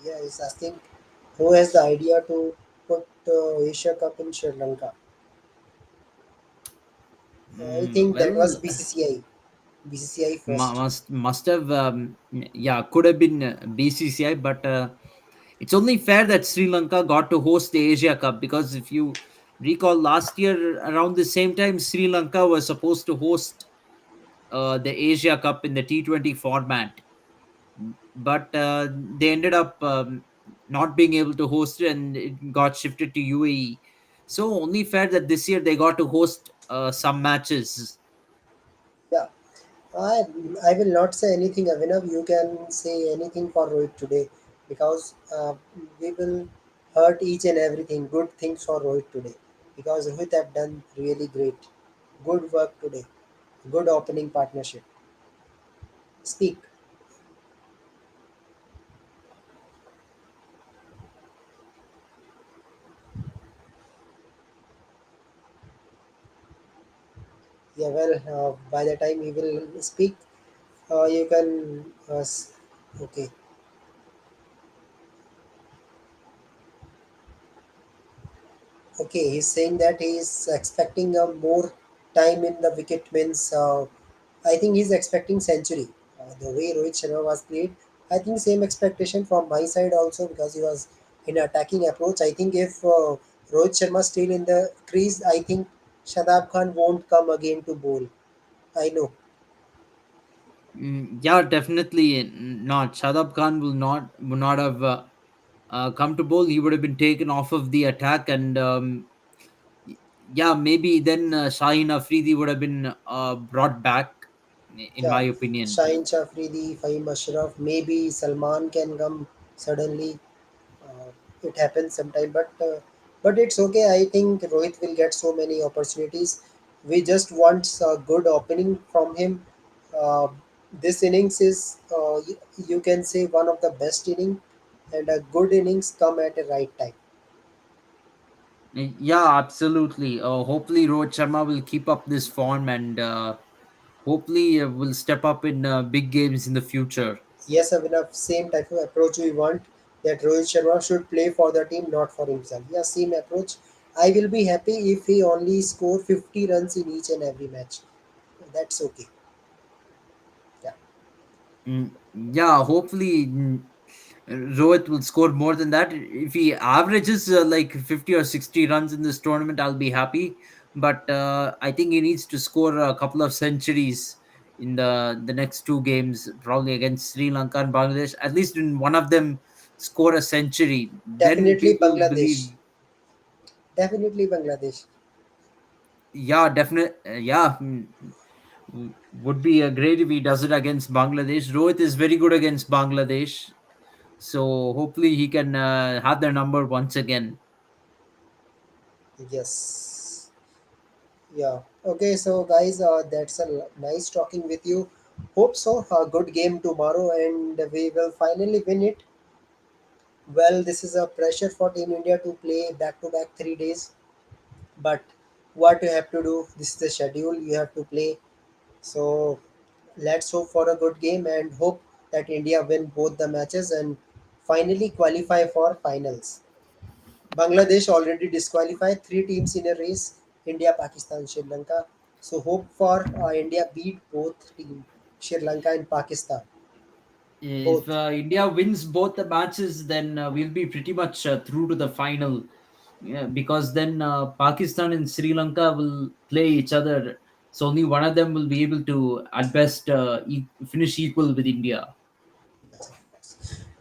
Yeah, he's asking who has the idea to put Asia Cup in Sri Lanka. I think that was Well, BCCI. BCCI first. must have yeah, could have been BCCI, but it's only fair that Sri Lanka got to host the Asia Cup, because if you recall last year around the same time, Sri Lanka was supposed to host the Asia Cup in the T20 format, but they ended up not being able to host it, and it got shifted to UAE. So only fair that this year they got to host some matches. Yeah, I I will not say anything, Avinav. You can say anything for Rohit today because we will hurt each and everything. Good things for Rohit today because Rohit have done really great. Good work today. Good opening partnership. Speak. Yeah, well, by the time he will speak, you can. Okay. Okay, he's saying that he is expecting a more time in the wicket means. I think he's expecting century. The way Rohit Sharma was played, I think same expectation from my side also because he was in attacking approach. I think if Rohit Sharma still in the crease, I think Shadab Khan won't come again to bowl. I know. Yeah, definitely not. Shadab Khan will not have come to bowl. He would have been taken off of the attack, and y- yeah, maybe then Shaheen Afridi would have been brought back, in my Yeah, opinion. Shaheen Shafridi, Fahim Ashraf, maybe Salman can come suddenly. Uh, it happens sometime, but it's okay. I think Rohit will get so many opportunities. We just want a good opening from him. Uh, this innings is you can say one of the best inning, and a good innings come at a right time. Yeah, absolutely. Hopefully, Rohit Sharma will keep up this form, and hopefully will step up in big games in the future. Yes, Avinav, same type of approach we want that Rohit Sharma should play for the team, not for himself. Yeah, same approach. I will be happy if he only score 50 runs in each and every match. That's okay. Yeah, Yeah, hopefully Rohit will score more than that. If he averages like 50 or 60 runs in this tournament, I'll be happy. But I think he needs to score a couple of centuries in the next two games, probably against Sri Lanka and Bangladesh. At least in one of them, score a century. Then definitely people will Bangladesh. believe. Definitely Bangladesh. Yeah, definitely. Yeah, would be great if he does it against Bangladesh. Rohit is very good against Bangladesh. So hopefully he can have their number once again. Yes. Yeah. Okay, so guys, that's a nice talking with you. Hope so. A good game tomorrow, and we will finally win it. Well, this is a pressure for Team India to play back to back 3 days. But what you have to do, this is the schedule you have to play. So let's hope for a good game and hope that India win both the matches and finally qualify for finals. Bangladesh already disqualified 3 teams in a race: India, Pakistan, Sri Lanka. So hope for India beat both team, Sri Lanka and Pakistan. If Both. India wins both the matches, then we'll be pretty much through to the final. Yeah, because then Pakistan and Sri Lanka will play each other. So only one of them will be able to, at best, finish equal with India.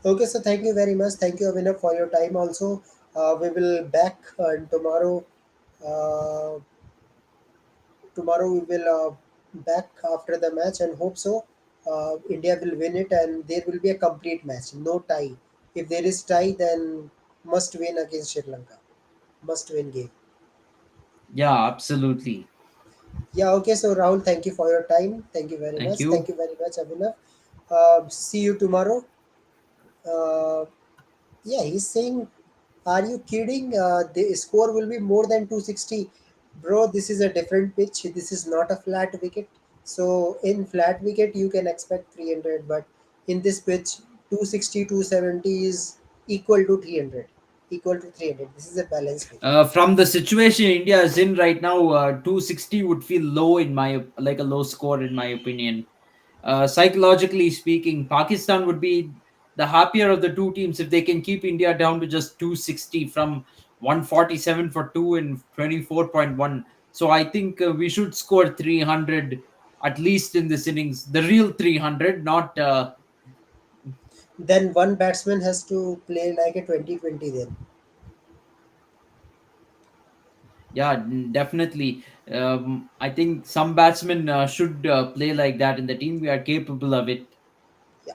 Okay, so thank you very much. Thank you, Avinav, for your time. Also, we will back tomorrow. Uh, tomorrow we will. back after the match and hope so. India will win it and there will be a complete match, no tie. If there is tie, then must win against Sri Lanka. Must win game. Yeah, absolutely. Yeah, okay. So Rahul, thank you for your time. Thank you very Thank much. you. Thank you very much, Abhinav. See you tomorrow. Uh, yeah, he's saying, are you kidding? The score will be more than 260. Bro, this is a different pitch. This is not a flat wicket. So in flat wicket, you can expect 300. But in this pitch, 260, 270 is equal to 300. Equal to 300. This is a balanced wicket. From the situation India is in right now, 260 would feel low in like a low score in my opinion. Psychologically speaking, Pakistan would be the happier of the two teams if they can keep India down to just 260 from 147 for two and 24.1. So I think we should score 300 at least in this innings. The real 300, not Then one batsman has to play like a 2020 then. yeah, definitely. I think some batsmen should play like that in the team. We are capable of it. Yeah.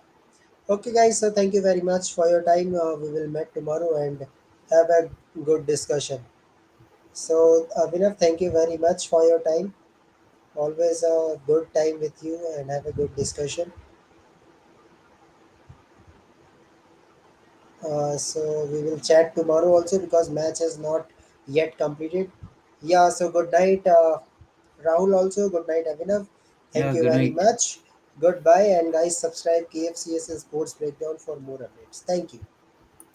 Okay, guys. So thank you very much for your time. We will meet tomorrow and have a good discussion. So, Abhinav, thank you very much for your time. Always a good time with you and have a good discussion. So we will chat tomorrow also because match is not yet completed. Yeah. So good night, Rahul. Also good night, Abhinav. Thank Yeah, you good very night. much. Goodbye, and guys, subscribe KFCS and Sports Breakdown for more updates. Thank you.